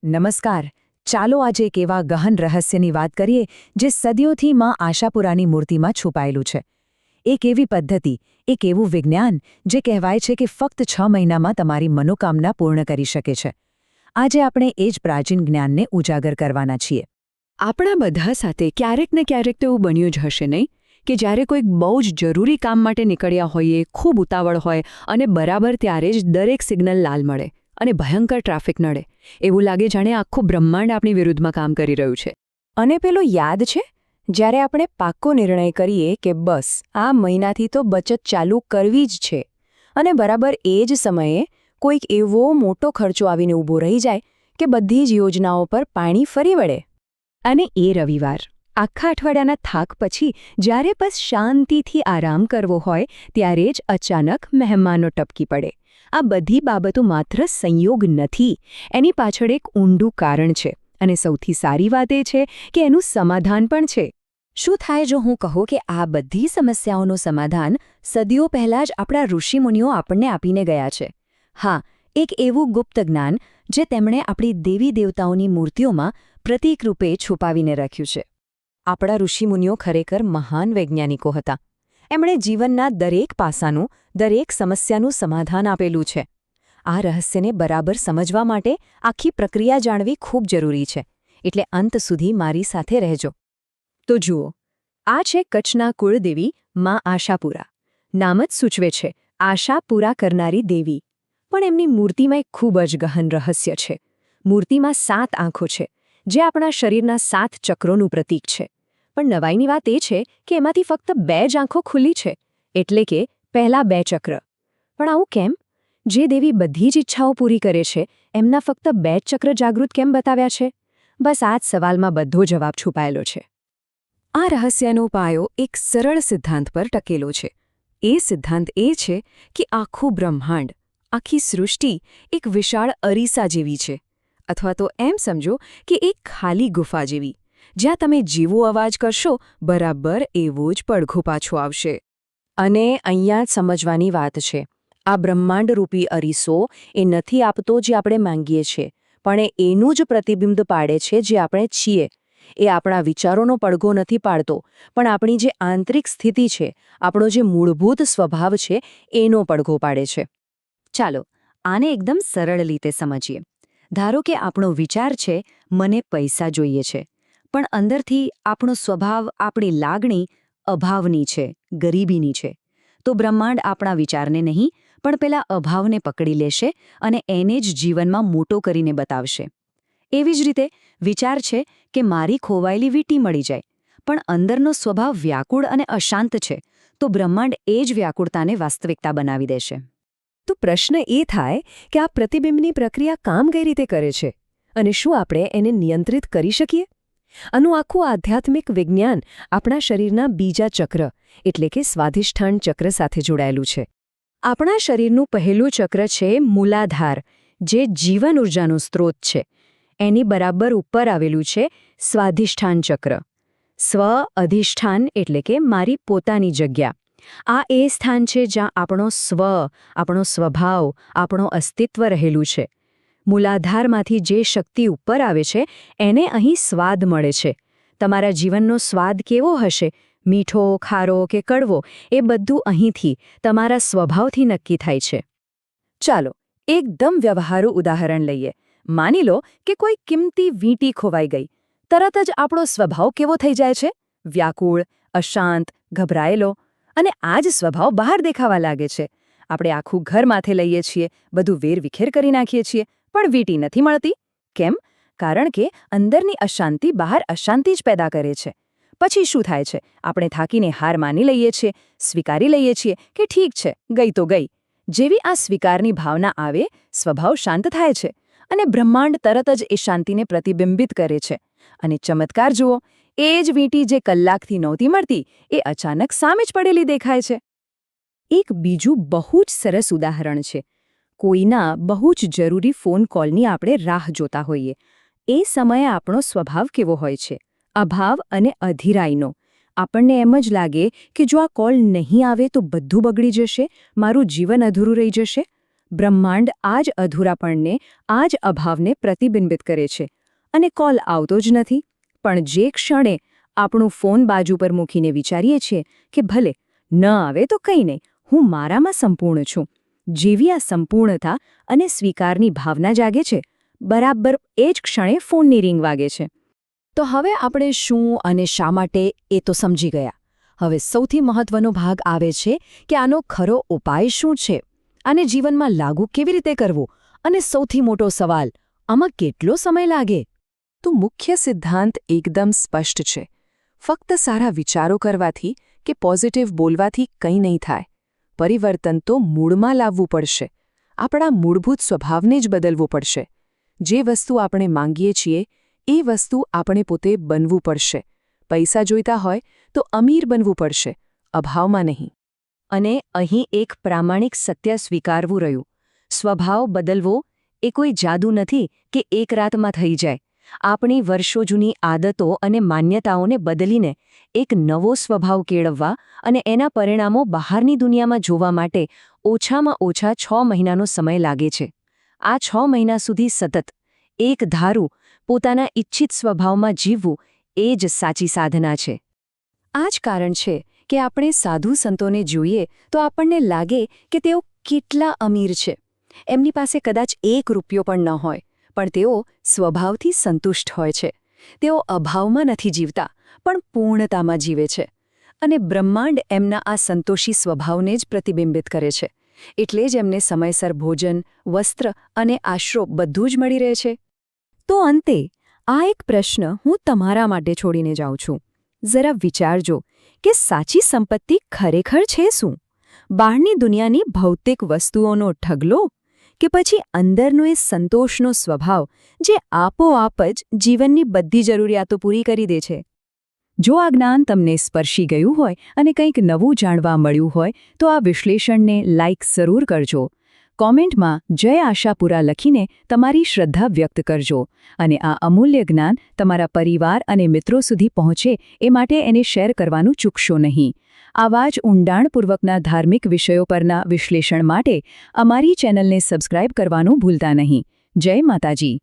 નમસ્કાર. ચાલો આજે એક એવા ગહન રહસ્યની વાત કરીએ જે સદીઓથી માં આશાપુરાની મૂર્તિમાં છુપાયેલું છે. એક એવી પદ્ધતિ, એક એવું વિજ્ઞાન જે કહેવાય છે કે ફક્ત 6 મહિનામાં તમારી મનોકામના પૂર્ણ કરી શકે છે. આજે આપણે એ જ પ્રાચીન જ્ઞાનને ઉજાગર કરવાના છીએ. આપણા બધા સાથે ક્યારેક ને ક્યારેક તો એવું બન્યું જ હશે નહીં કે જ્યારે કોઈક બહુ જ જરૂરી કામ માટે નીકળ્યા હોઈએ, ખૂબ ઉતાવળ હોય અને બરાબર ત્યારે જ દરેક સિગ્નલ લાલ મળે અને ભયંકર ટ્રાફિક નડે. એવું લાગે જાણે આખું બ્રહ્માંડ આપણી વિરુદ્ધમાં કામ કરી રહ્યું છે. અને પેલું યાદ છે જ્યારે આપણે પાક્કો નિર્ણય કરીએ કે બસ આ મહિનાથી તો બચત ચાલુ કરવી જ છે અને બરાબર એ જ સમયે કોઈક એવો મોટો ખર્ચો આવીને ઊભો રહી જાય કે બધી જ યોજનાઓ પર પાણી ફરી વળે. અને એ રવિવાર આખા અઠવાડિયાના થાક પછી જ્યારે બસ શાંતિથી આરામ કરવો હોય ત્યારે જ અચાનક મહેમાનો ટપકી પડે. આ બધી બાબતો માત્ર સંયોગ નથી, એની પાછળ એક ઊંડું કારણ છે અને સૌથી સારી વાત એ છે કે એનું સમાધાન પણ છે. શું થાય જો હું કહું કે આ બધી સમસ્યાઓનું સમાધાન સદીઓ પહેલાં જ આપણા ઋષિમુનિઓ આપણને આપીને ગયા છે? હા, એક એવું ગુપ્ત જ્ઞાન જે તેમણે આપણી દેવી દેવતાઓની મૂર્તિઓમાં પ્રતીક રૂપે છુપાવીને રાખ્યું છે. આપણા ઋષિમુનિઓ ખરેખર મહાન વૈજ્ઞાનિકો હતા. એમણે જીવનના દરેક પાસાનું, દરેક સમસ્યાનું સમાધાન આપેલું છે. આ રહસ્યને બરાબર સમજવા માટે આખી પ્રક્રિયા જાણવી ખૂબ જરૂરી છે, એટલે અંત સુધી મારી સાથે રહેજો. તો જુઓ, આ છે કચ્છના કુળદેવી માં આશાપુરા. નામ જ સૂચવે છે આશા પૂરા કરનારી દેવી. પણ એમની મૂર્તિમાં એક ખૂબ જ ગહન રહસ્ય છે. મૂર્તિમાં 7 આંખો છે, જે આપણા શરીરના 7 ચક્રોનું પ્રતીક છે. પણ નવાઈની વાત એ છે કે એમાંથી ફક્ત 2 જ આંખો ખુલ્લી છે, એટલે કે પહેલા 2 ચક્ર. પણ આવું કેમ? જે દેવી બધી જ ઈચ્છાઓ પૂરી કરે છે, એમના ફક્ત 2 જ ચક્ર જાગૃત કેમ બતાવ્યા છે? બસ આ જ સવાલમાં બધો જવાબ છુપાયેલો છે. આ રહસ્યનો પાયો એક સરળ સિદ્ધાંત પર ટકેલો છે. એ સિદ્ધાંત એ છે કે આખું બ્રહ્માંડ, આખી સૃષ્ટિ એક વિશાળ અરીસા જેવી છે, અથવા તો એમ સમજો કે એક ખાલી ગુફા જેવી, જ્યાં તમે જેવો અવાજ કરશો બરાબર એવો જ પડઘો પાછો આવશે. અને અહીંયા જ સમજવાની વાત છે. આ બ્રહ્માંડરૂપી અરીસો એ નથી આપતો જે આપણે માંગીએ છીએ, પણ એ એનું જ પ્રતિબિંબ પાડે છે જે આપણે છીએ. એ આપણા વિચારોનો પડઘો નથી પાડતો, પણ આપણી જે આંતરિક સ્થિતિ છે, આપણો જે મૂળભૂત સ્વભાવ છે, એનો પડઘો પાડે છે. ચાલો, આને એકદમ સરળ રીતે સમજીએ. ધારો કે આપણો વિચાર છે, મને પૈસા જોઈએ છે, પણ અંદરથી આપણો સ્વભાવ, આપણી લાગણી અભાવની છે, ગરીબીની છે. તો બ્રહ્માંડ આપણા વિચારને નહીં, પણ પેલા અભાવને પકડી લેશે અને એને જ જીવનમાં મોટો કરીને બતાવશે. એવી જ રીતે વિચાર છે કે મારી ખોવાયેલી વીંટી મળી જાય, પણ અંદરનો સ્વભાવ વ્યાકુળ અને અશાંત છે, તો બ્રહ્માંડ એ જ વ્યાકુળતાને વાસ્તવિકતા બનાવી દેશે. તો પ્રશ્ન એ થાય કે આ પ્રતિબિંબની પ્રક્રિયા કામ કઈ રીતે કરે છે અને શું આપણે એને નિયંત્રિત કરી શકીએ? આનું આખું આધ્યાત્મિક વિજ્ઞાન આપણા શરીરના બીજા ચક્ર એટલે કે સ્વાધિષ્ઠાન ચક્ર સાથે જોડાયેલું છે. આપણા શરીરનું પહેલું ચક્ર છે મૂલાધાર, જે જીવન ઉર્જાનો સ્ત્રોત છે. એની બરાબર ઉપર આવેલું છે સ્વાધિષ્ઠાન ચક્ર. સ્વ અધિષ્ઠાન એટલે કે મારી પોતાની જગ્યા. આ એ સ્થાન છે જ્યાં આપણો સ્વ, આપણો સ્વભાવ, આપણો અસ્તિત્વ રહેલું છે. મૂલાધારમાંથી જે શક્તિ ઉપર આવે છે એને અહીં સ્વાદ મળે છે. તમારા જીવનનો સ્વાદ કેવો હશે, મીઠો, ખારો કે કડવો, એ બધું અહીંથી, તમારા સ્વભાવથી નક્કી થાય છે. ચાલો, એકદમ વ્યવહારુ ઉદાહરણ લઈએ. માની લો કે કોઈ કિંમતી વીંટી ખોવાઈ ગઈ. તરત જ આપણો સ્વભાવ કેવો થઈ જાય છે? વ્યાકુળ, અશાંત, ગભરાયેલો. અને આ જ સ્વભાવ બહાર દેખાવા લાગે છે. આપણે આખું ઘર માથે લઈએ છીએ, બધું વેરવિખેર કરી નાખીએ છીએ, પણ વીંટી નથી મળતી. કેમ? કારણ કે અંદરની અશાંતિ બહાર અશાંતિ જ પેદા કરે છે. પછી શું થાય છે? આપણે થાકીને હાર માની લઈએ છીએ, સ્વીકારી લઈએ છીએ કે ઠીક છે, ગઈ તો ગઈ. જેવી આ સ્વીકારની ભાવના આવે, સ્વભાવ શાંત થાય છે અને બ્રહ્માંડ તરત જ એ શાંતિને પ્રતિબિંબિત કરે છે. અને ચમત્કાર જુઓ, એ જ વીંટી જે કલાકથી નહોતી મળતી, એ અચાનક સામે જ પડેલી દેખાય છે. એક બીજું બહુ જ સરસ ઉદાહરણ છે. કોઈના બહુ જ જરૂરી ફોન કોલની આપણે રાહ જોતા હોઈએ. એ સમયે આપણો સ્વભાવ કેવો હોય છે? અભાવ અને અધીરાઈનો. આપણને એમ જ લાગે કે જો આ કોલ નહીં આવે તો બધું બગડી જશે, મારું જીવન અધૂરું રહી જશે. બ્રહ્માંડ આ જ અધૂરાપણને, આ જ અભાવને પ્રતિબિંબિત કરે છે. અને કોલ આવતો જ નથી. પણ જે ક્ષણે આપણું ફોન બાજુ પર મૂકીને વિચારીએ છીએ કે ભલે ન આવે તો કંઈ નહીં, હું મારામાં સંપૂર્ણ છું, જેવી આ સંપૂર્ણતા અને સ્વીકારની ભાવના જાગે છે, બરાબર એ જ ક્ષણે ફોનની રિંગ વાગે છે. તો હવે આપણે શું અને શા માટે એ તો સમજી ગયા. હવે સૌથી મહત્વનો ભાગ આવે છે કે આનો ખરો ઉપાય શું છે, આને જીવનમાં લાગુ કેવી રીતે કરવું, અને સૌથી મોટો સવાલ, આમાં કેટલો સમય લાગે? તો મુખ્ય સિદ્ધાંત એકદમ સ્પષ્ટ છે. ફક્ત સારા વિચારો કરવાથી કે પોઝિટિવ બોલવાથી કંઈ નહીં થાય. પરિવર્તન તો મૂળમાં લાવવું પડશે. આપણા મૂળભૂત સ્વભાવને જ બદલવું પડશે. જે વસ્તુ આપણે માંગીએ છીએ એ વસ્તુ આપણે પોતે બનવું પડશે. પૈસા જોઈતા હોય તો અમીર બનવું પડશે, અભાવમાં નહીં. અને અહીં એક પ્રામાણિક સત્ય સ્વીકારવું રહ્યું. સ્વભાવ બદલવો એ કોઈ જાદુ નથી કે એક રાતમાં થઈ જાય. આપણી વર્ષો જૂની આદતો અને માન્યતાઓને બદલીને એક નવો સ્વભાવ કેળવવા અને એના પરિણામો બહારની દુનિયામાં જોવા માટે ઓછામાં ઓછા 6 મહિનાનો સમય લાગે છે. આ 6 મહિના સુધી સતત એક ધારું પોતાના ઇચ્છિત સ્વભાવમાં જીવવું એ જ સાચી સાધના છે. આ જ કારણ છે કે આપણે સાધુ સંતોને જોઈએ તો આપણને લાગે કે તેઓ કેટલા અમીર છે. એમની પાસે કદાચ 1 રૂપિયો પણ ન હોય, પણ તેઓ સ્વભાવથી સંતુષ્ટ હોય છે. તેઓ અભાવમાં નથી જીવતા, પણ પૂર્ણતામાં જીવે છે. અને બ્રહ્માંડ એમના આ સંતોષી સ્વભાવને જ પ્રતિબિંબિત કરે છે. એટલે જ એમને સમયસર ભોજન, વસ્ત્ર અને આશરો બધું જ મળી રહે છે. તો અંતે આ એક પ્રશ્ન હું તમારા માટે છોડીને જાઉં છું. જરા વિચારજો કે સાચી સંપત્તિ ખરેખર છે શું? બહારની દુનિયાની ભૌતિક વસ્તુઓનો ઢગલો, કે પછી અંદરનો એ સંતોષનો સ્વભાવ જે આપોઆપ જ જીવનની બધી જરૂરિયાતો પૂરી કરી દે છે? જો આ જ્ઞાન તમને સ્પર્શી ગયું હોય અને કંઈક નવું જાણવા મળ્યું હોય તો આ વિશ્લેષણને લાઇક જરૂર કરજો. કોમેન્ટમાં જય આશાપુરા લખીને તમારી શ્રદ્ધા વ્યક્ત કરજો. અને આ અમૂલ્ય જ્ઞાન તમારા પરિવાર અને મિત્રો સુધી પહોંચે એ માટે એને શેર કરવાનું ચૂકશો નહીં. આવા જ ઊંડાણપૂર્વકના ધાર્મિક વિષયો પરના વિશ્લેષણ માટે અમારી ચેનલને સબસ્ક્રાઇબ કરવાનું ભૂલતા નહીં. જય માતાજી.